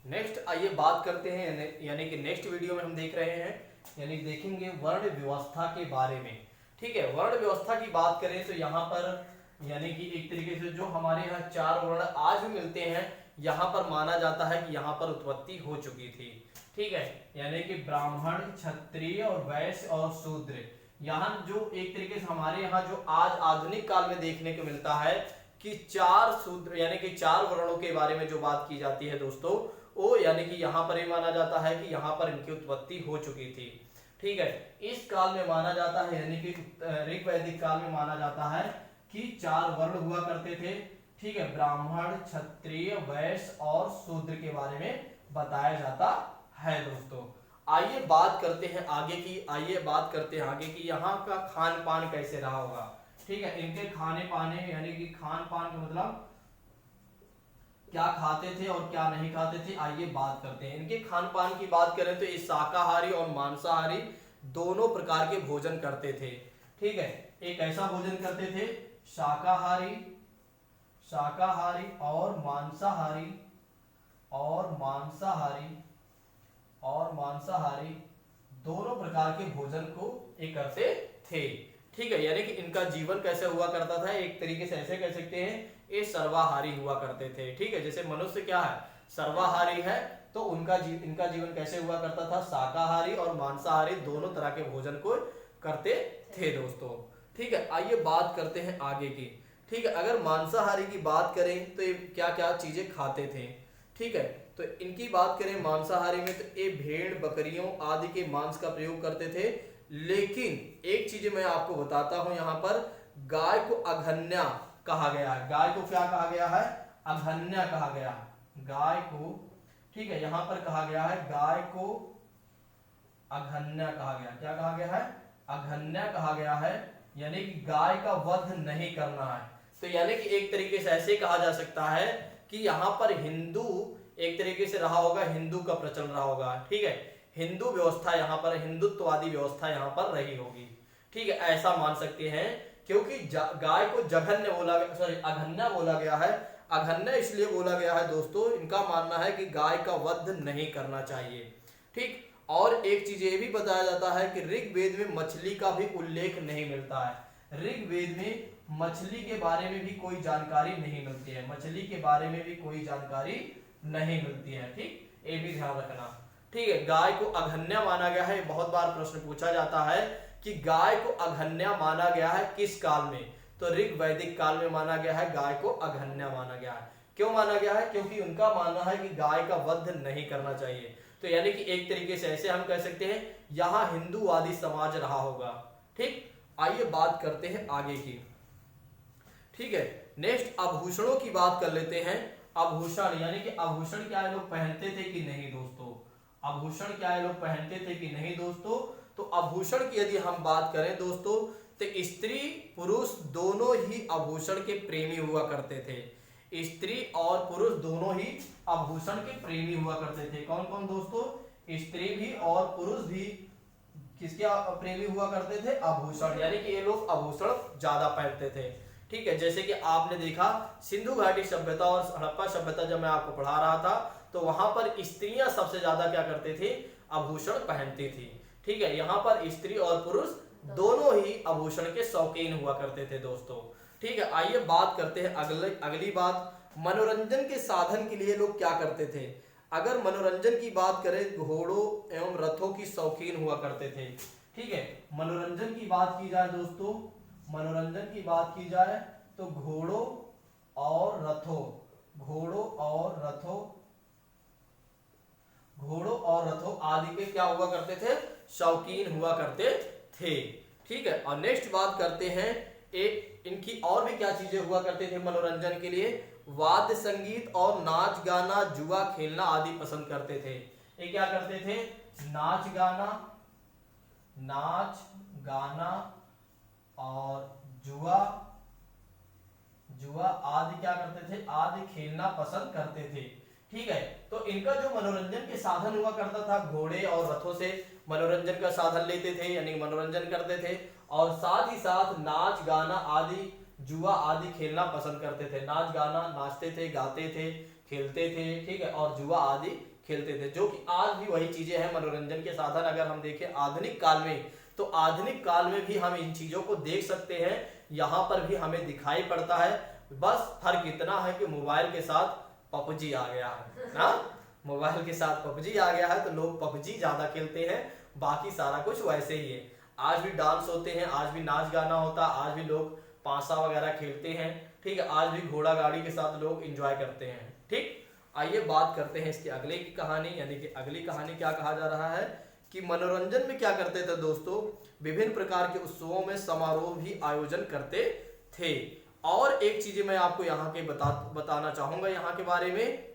Next आइए बात करते हैं, यानी कि नेक्स्ट वीडियो में हम देख रहे हैं, यानी देखेंगे वर्ण व्यवस्था के बारे में। ठीक है, वर्ण व्यवस्था की बात करें तो यहाँ पर यानी कि एक तरीके से जो हमारे यहाँ चार वर्ण आज भी मिलते हैं, यहाँ पर माना जाता है कि यहाँ पर उत्पत्ति हो चुकी थी। ठीक है, यानी कि ब्राह्मण, क्षत्रिय और वैश्य और शूद्र, यहाँ जो एक तरीके से हमारे यहाँ जो आज आधुनिक काल में देखने को मिलता है कि चार शूद्र यानी कि चार वर्णों के बारे में जो बात की जाती है दोस्तों, वो यानी कि यहाँ पर ये माना जाता है कि यहाँ पर इनकी उत्पत्ति हो चुकी थी। ठीक है, इस काल में माना जाता है, यानी कि ऋग वैदिक काल में माना जाता है कि चार वर्ण हुआ करते थे। ठीक है, ब्राह्मण, क्षत्रिय, वैश्य और शूद्र के बारे में बताया जाता है दोस्तों। आइए बात करते हैं आगे की, आइए बात करते हैं आगे की यहाँ का खान पान कैसे रहा होगा। ठीक है, इनके खाने पाने यानी कि खान पान का मतलब क्या खाते थे और क्या नहीं खाते थे, आइए बात करते हैं। इनके खान पान की बात करें तो ये शाकाहारी और मांसाहारी दोनों प्रकार के भोजन करते थे। ठीक है, एक ऐसा भोजन करते थे शाकाहारी शाकाहारी और मांसाहारी और मांसाहारी दोनों प्रकार के भोजन को ये करते थे। ठीक है, यानी कि इनका जीवन कैसे हुआ करता था, एक तरीके से ऐसे कह सकते हैं ये सर्वाहारी हुआ करते थे। ठीक है, जैसे मनुष्य क्या है, सर्वाहारी है, तो इनका जीवन कैसे हुआ करता था, शाकाहारी और मांसाहारी दोनों तरह के भोजन को करते थे दोस्तों। ठीक है, आइए बात करते हैं आगे की। ठीक है, अगर मांसाहारी की बात करें तो ये क्या क्या चीजें खाते थे। ठीक है, तो इनकी बात करें मांसाहारी में तो ये भेड़, बकरियों आदि के मांस का प्रयोग करते थे। लेकिन एक चीज मैं आपको बताता हूं, यहाँ पर गाय को अघन्या कहा गया है। गाय को क्या कहा गया है, अघन्या कहा गया है गाय को। ठीक है, यहां पर कहा गया है गाय को अघन्या कहा गया, क्या कहा गया है, अघन्या कहा गया है, यानी कि गाय का वध नहीं करना है। तो यानी कि एक तरीके से ऐसे कहा जा सकता है कि यहाँ पर हिंदू एक तरीके से रहा होगा, हिंदू का प्रचलन रहा होगा। ठीक है, हिंदू व्यवस्था यहाँ पर, हिंदुत्ववादी व्यवस्था यहाँ पर रही होगी। ठीक है, ऐसा मान सकते हैं क्योंकि गाय को जघन्य बोला गया, सॉरी अघन्या बोला गया है। अघन्या इसलिए बोला गया है दोस्तों, इनका मानना है कि गाय का वध नहीं करना चाहिए। ठीक, और एक चीज ये भी बताया जाता है कि ऋग्वेद में मछली का भी उल्लेख नहीं मिलता है। ऋग्वेद में मछली के बारे में भी कोई जानकारी नहीं मिलती है, मछली के बारे में भी कोई जानकारी नहीं मिलती है। ठीक, ये भी ध्यान रखना। ठीक है, गाय को अघन्या माना गया है, बहुत बार प्रश्न पूछा जाता है कि गाय को अघन्या माना गया है किस काल में, तो ऋग वैदिक काल में माना गया है, गाय को अघन्या माना गया है। क्यों माना गया है, क्योंकि उनका मानना है कि गाय का वध नहीं करना चाहिए। तो यानी कि एक तरीके से ऐसे हम कह सकते हैं यहां हिंदूवादी समाज रहा होगा। ठीक, आइए बात करते हैं आगे की। ठीक है, नेक्स्ट आभूषणों की बात कर लेते हैं। आभूषण यानी कि आभूषण क्या ये लोग पहनते थे कि नहीं दोस्तों, आभूषण क्या ये लोग पहनते थे कि नहीं दोस्तों। तो आभूषण की यदि हम बात करें दोस्तों, तो स्त्री पुरुष दोनों ही आभूषण के प्रेमी हुआ करते थे। स्त्री और पुरुष दोनों ही आभूषण के प्रेमी हुआ करते थे। कौन कौन दोस्तों, स्त्री भी और पुरुष भी किसके प्रेमी हुआ करते थे, आभूषण, यानी कि ये लोग आभूषण ज्यादा पहनते थे। ठीक है, जैसे कि आपने देखा सिंधु घाटी सभ्यता और हड़प्पा सभ्यता जब मैं आपको पढ़ा रहा था, तो वहां पर स्त्रियां सबसे ज्यादा क्या करते थे, आभूषण पहनती थी। ठीक है, यहाँ पर स्त्री और पुरुष दोनों ही आभूषण के शौकीन हुआ करते थे दोस्तों। ठीक है, आइए बात करते हैं अगली बात, मनोरंजन के साधन के लिए लोग क्या करते थे। अगर मनोरंजन की बात करें, घोड़ों एवं रथों की शौकीन हुआ करते थे। ठीक है, मनोरंजन की बात की जाए दोस्तों, मनोरंजन की बात की जाए तो घोड़ों और रथों आदि के क्या हुआ करते थे, शौकीन हुआ करते थे। ठीक है, और नेक्स्ट बात करते हैं इनकी और भी क्या चीजें हुआ करते थे मनोरंजन के लिए, वाद्य संगीत और नाच गाना, जुआ खेलना आदि पसंद करते थे। ये क्या करते थे, नाच गाना और जुआ आदि क्या करते थे, आदि खेलना पसंद करते थे। ठीक है, तो इनका जो मनोरंजन के साधन हुआ करता था, घोड़े और रथों से मनोरंजन का साधन लेते थे, यानी मनोरंजन करते थे, और साथ ही साथ नाच गाना आदि, जुआ आदि खेलना पसंद करते थे। नाच गाना, नाचते थे, गाते थे, खेलते थे। ठीक है, और जुआ आदि खेलते थे, जो कि आज भी वही चीजें हैं मनोरंजन के साधन। अगर हम देखें आधुनिक काल में, तो आधुनिक काल में भी हम इन चीजों को देख सकते हैं, यहाँ पर भी हमें दिखाई पड़ता है। बस फर्क इतना है कि मोबाइल के साथ पबजी आ गया है ना, मोबाइल के साथ पबजी आ गया है तो लोग पबजी ज्यादा खेलते हैं, बाकी सारा कुछ वैसे ही है। आज भी डांस होते हैं, आज भी नाच गाना होता है, आज भी लोग पासा वगैरह खेलते हैं, ठीक है, आज भी घोड़ा गाड़ी के साथ लोग एंजॉय करते हैं। ठीक, आइए बात करते हैं इसकी अगले की कहानी, यानी कि अगली कहानी क्या कहा जा रहा है कि मनोरंजन में क्या करते थे दोस्तों, विभिन्न प्रकार के उत्सवों में समारोह भी आयोजन करते थे। और एक चीज मैं आपको यहाँ के बताना चाहूंगा यहाँ के बारे में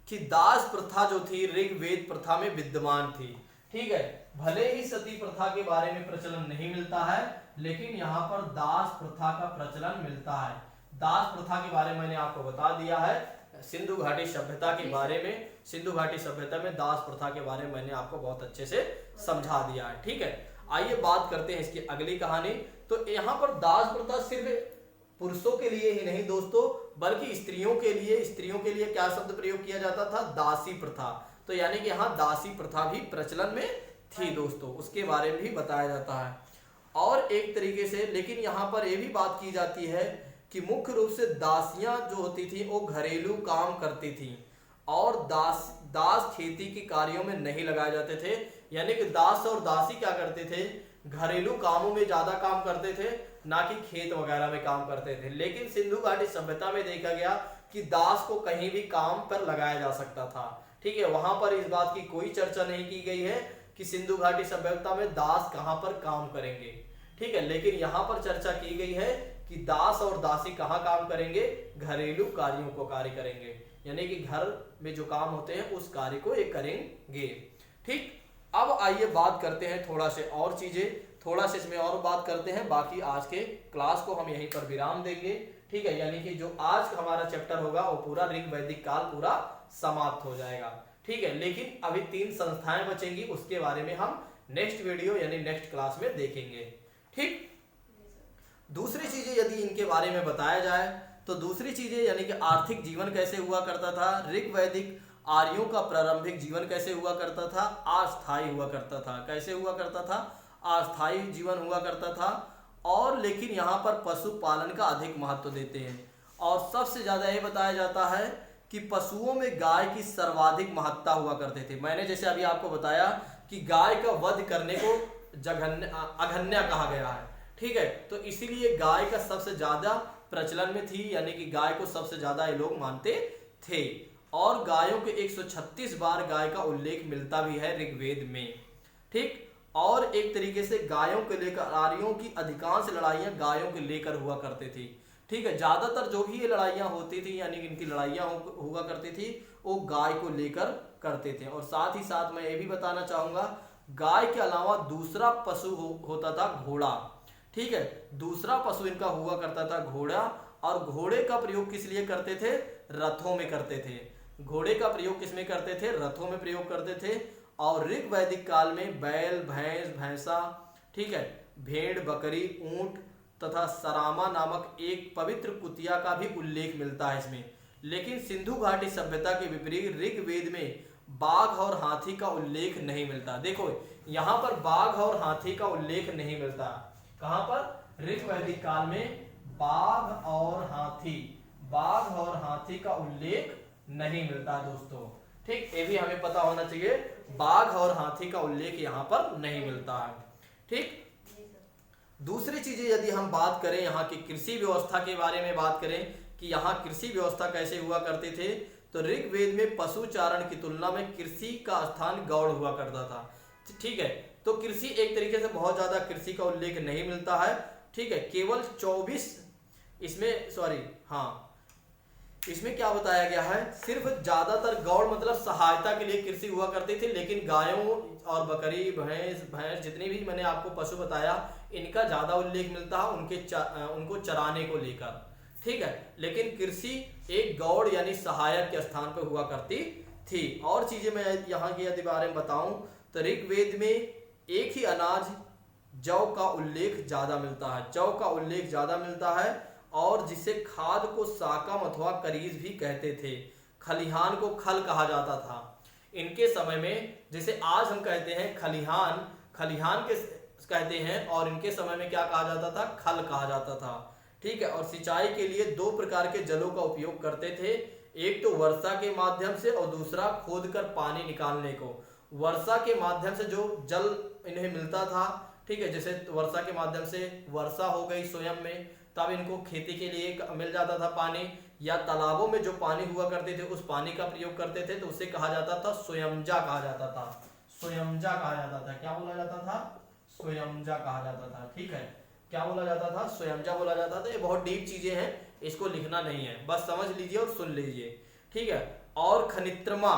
कि दास प्रथा जो थी ऋग्वेद प्रथा में विद्यमान थी। ठीक है, भले ही सती प्रथा के बारे में प्रचलन नहीं मिलता है, लेकिन यहाँ पर दास प्रथा का प्रचलन मिलता है। दास प्रथा के बारे में मैंने आपको बता दिया है, सिंधु घाटी सभ्यता के बारे में, सिंधु घाटी सभ्यता में दास प्रथा के बारे में मैंने आपको बहुत अच्छे से समझा दिया है। ठीक है, आइए बात करते हैं इसकी अगली कहानी। तो यहाँ पर दास प्रथा सिर्फ पुरुषों के लिए ही नहीं दोस्तों, बल्कि स्त्रियों के लिए क्या शब्द प्रयोग किया जाता था, दासी प्रथा। तो यानी कि यहाँ दासी प्रथा भी प्रचलन में थी दोस्तों, उसके बारे में भी बताया जाता है। और एक तरीके से, लेकिन यहाँ पर यह भी बात की जाती है कि मुख्य रूप से दासियां जो होती थी वो घरेलू काम करती थी, और दास खेती के कार्यों में नहीं लगाए जाते थे। यानी कि दास और दासी क्या करते थे, घरेलू कामों में ज्यादा काम करते थे, ना कि खेत वगैरह में काम करते थे। लेकिन सिंधु घाटी सभ्यता में देखा गया कि दास को कहीं भी काम पर लगाया जा सकता था। ठीक है, वहां पर इस बात की कोई चर्चा नहीं की गई है कि सिंधु घाटी सभ्यता में दास कहां पर काम करेंगे। ठीक है, लेकिन यहाँ पर चर्चा की गई है कि दास और दासी कहाँ काम करेंगे, घरेलू कार्यों को कार्य करेंगे, यानी कि घर में जो काम होते हैं उस कार्य को ये करेंगे। ठीक, अब आइए बात करते हैं थोड़ा से और चीजें, थोड़ा से इसमें और बात करते हैं, बाकी आज के क्लास को हम यहीं पर विराम देंगे। ठीक है, यानी कि जो आज हमारा चैप्टर होगा वो पूरा ऋग वैदिक काल पूरा समाप्त हो जाएगा। ठीक है, लेकिन अभी 3 संस्थाएं बचेंगी, उसके बारे में हम नेक्स्ट वीडियो यानी नेक्स्ट क्लास में देखेंगे। ठीक, दूसरी चीजें यदि इनके बारे में बताया जाए तो दूसरी चीजें यानी कि आर्थिक जीवन कैसे हुआ करता था, ऋग वैदिक आर्यों का प्रारंभिक जीवन कैसे हुआ करता था, अस्थायी हुआ करता था। कैसे हुआ करता था, अस्थायी जीवन हुआ करता था। और लेकिन यहाँ पर पशुपालन का अधिक महत्व देते हैं, और सबसे ज्यादा ये बताया जाता है कि पशुओं में गाय की सर्वाधिक महत्ता हुआ करते थे। मैंने जैसे अभी आपको बताया कि गाय का वध करने को अघन्य कहा गया है। ठीक है, तो इसीलिए गाय का सबसे ज्यादा प्रचलन में थी, यानी कि गाय को सबसे ज्यादा ये लोग मानते थे। और गायों के 136 बार गाय का उल्लेख मिलता भी है ऋग्वेद में। ठीक, और एक तरीके से गायों के लेकर आर्यों की अधिकांश लड़ाइयां गायों के लेकर हुआ करती थी। ठीक है, ज्यादातर जो भी ये लड़ाइयां होती थी यानी कि इनकी लड़ाइयां हुआ करती थी वो गाय को लेकर करते थे। और साथ ही साथ मैं ये भी बताना चाहूंगा, गाय के अलावा दूसरा पशु होता था घोड़ा। ठीक है, दूसरा पशु इनका हुआ करता था घोड़ा, और घोड़े का प्रयोग किस लिए करते थे, रथों में करते थे। घोड़े का प्रयोग किस में करते थे, रथों में प्रयोग करते थे। और ऋग वैदिक काल में बैल, भैंस, भैंसा, ठीक है, भेड़, बकरी, ऊंट तथा सरामा नामक एक पवित्र कुतिया का भी उल्लेख मिलता है इसमें। लेकिन सिंधु घाटी सभ्यता के विपरीत ऋग्वेद में बाघ और हाथी का उल्लेख नहीं मिलता। देखो यहाँ पर बाघ और हाथी का उल्लेख नहीं मिलता। कहां पर, ऋग वैदिक काल में बाघ और हाथी का उल्लेख नहीं मिलता दोस्तों। ठीक, ये भी हमें पता होना चाहिए, बाघ और हाथी का उल्लेख यहाँ पर नहीं मिलता है। ठीक, दूसरी चीजें यदि हम बात करें यहाँ की कृषि व्यवस्था के बारे में बात करें कि यहाँ कृषि व्यवस्था कैसे हुआ करते थे, तो ऋग्वेद में पशुचारण की तुलना में कृषि का स्थान गौड़ हुआ करता था। ठीक है, तो कृषि एक तरीके से बहुत ज्यादा कृषि का उल्लेख नहीं मिलता है। ठीक है, केवल 24 इसमें क्या बताया गया है, सिर्फ ज्यादातर गौड़ मतलब सहायता के लिए कृषि हुआ करती थी, लेकिन गायों और बकरी, भैंस जितनी भी मैंने आपको पशु बताया इनका ज्यादा उल्लेख मिलता है उनको चराने को लेकर। ठीक है, लेकिन कृषि एक गौड़ यानी सहायक के स्थान पर हुआ करती थी। और चीजें मैं यहाँ के यदि बारे में बताऊं तो ऋग्वेद में एक ही अनाज जौ का उल्लेख ज्यादा मिलता है, और जिसे खाद को साकम अथवा करीज भी कहते थे। खलिहान को खल कहा जाता था। इनके समय में, जैसे आज हम कहते हैं खलिहान, खलिहान के कहते हैं, और इनके समय में क्या कहा जाता था, खल कहा जाता था। ठीक है, और सिंचाई के लिए दो प्रकार के जलों का उपयोग करते थे, एक तो वर्षा के माध्यम से और दूसरा खोद कर पानी निकालने को। वर्षा के माध्यम से जो जल इन्हें मिलता था, ठीक है, जैसे वर्षा के माध्यम से वर्षा हो गई स्वयं में, तब इनको खेती के लिए मिल जाता था पानी, या तालाबों में जो पानी हुआ करते थे उस पानी का प्रयोग करते थे, तो उसे कहा जाता था स्वयंजा कहा जाता था, स्वयंजा कहा जाता था। क्या बोला जाता था, स्वयंजा कहा जाता था। ठीक है, क्या बोला जाता था, स्वयंजा बोला जाता था। ये बहुत डीप चीजें हैं, इसको लिखना नहीं है, बस समझ लीजिए और सुन लीजिए। ठीक है, और खनित्रमा,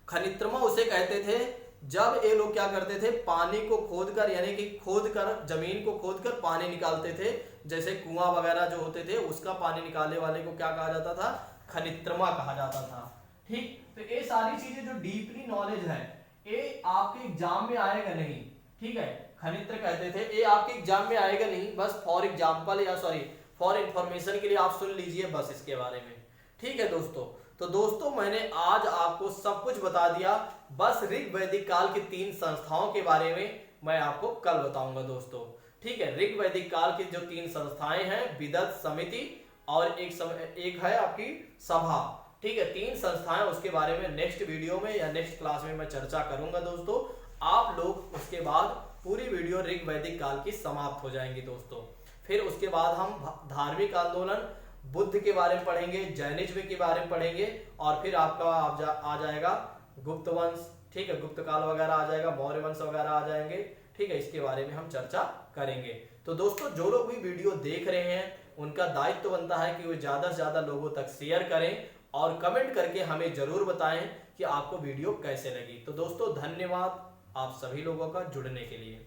खनित्रमा उसे कहते थे जब ये लोग क्या करते थे, पानी को खोद कर, यानी कि खोद कर, जमीन को खोद कर पानी निकालते थे, जैसे कुआं वगैरह जो होते थे उसका पानी निकालने वाले को क्या कहा जाता था, खनित्रमा कहा जाता था। ठीक, तो ये सारी चीजें जो डीपली नॉलेज है, ये आपके एग्जाम में आएगा नहीं। ठीक है, खनित्र कहते थे, ये आपके एग्जाम में आएगा नहीं, बस फॉर एग्जाम्पल या सॉरी फॉर इंफॉर्मेशन के लिए आप सुन लीजिए बस इसके बारे में। ठीक है दोस्तों, तो दोस्तों मैंने आज आपको सब कुछ बता दिया, बस ऋग वैदिक काल की 3 संस्थाओं के बारे में मैं आपको कल बताऊंगा दोस्तों। ठीक है, ऋग वैदिक काल की जो 3 संस्थाएं हैं, विदत, समिति और एक है आपकी सभा। ठीक है, 3 संस्थाएं, उसके बारे में नेक्स्ट वीडियो में या नेक्स्ट क्लास में मैं चर्चा करूंगा दोस्तों। आप लोग उसके बाद पूरी वीडियो ऋग वैदिक काल की समाप्त हो जाएंगी दोस्तों। फिर उसके बाद हम धार्मिक आंदोलन, बुद्ध के बारे में पढ़ेंगे, जैनिज्म के बारे में पढ़ेंगे, और फिर आपका आ जाएगा गुप्त वंश। ठीक है, गुप्त काल वगैरह आ जाएगा, मौर्य वंश वगैरह आ जाएंगे। ठीक है, इसके बारे में हम चर्चा करेंगे। तो दोस्तों जो लोग भी वीडियो देख रहे हैं उनका दायित्व बनता है कि वो ज्यादा से ज्यादा लोगों तक शेयर करें और कमेंट करके हमें जरूर बताएं कि आपको वीडियो कैसे लगी। तो दोस्तों धन्यवाद आप सभी लोगों का जुड़ने के लिए।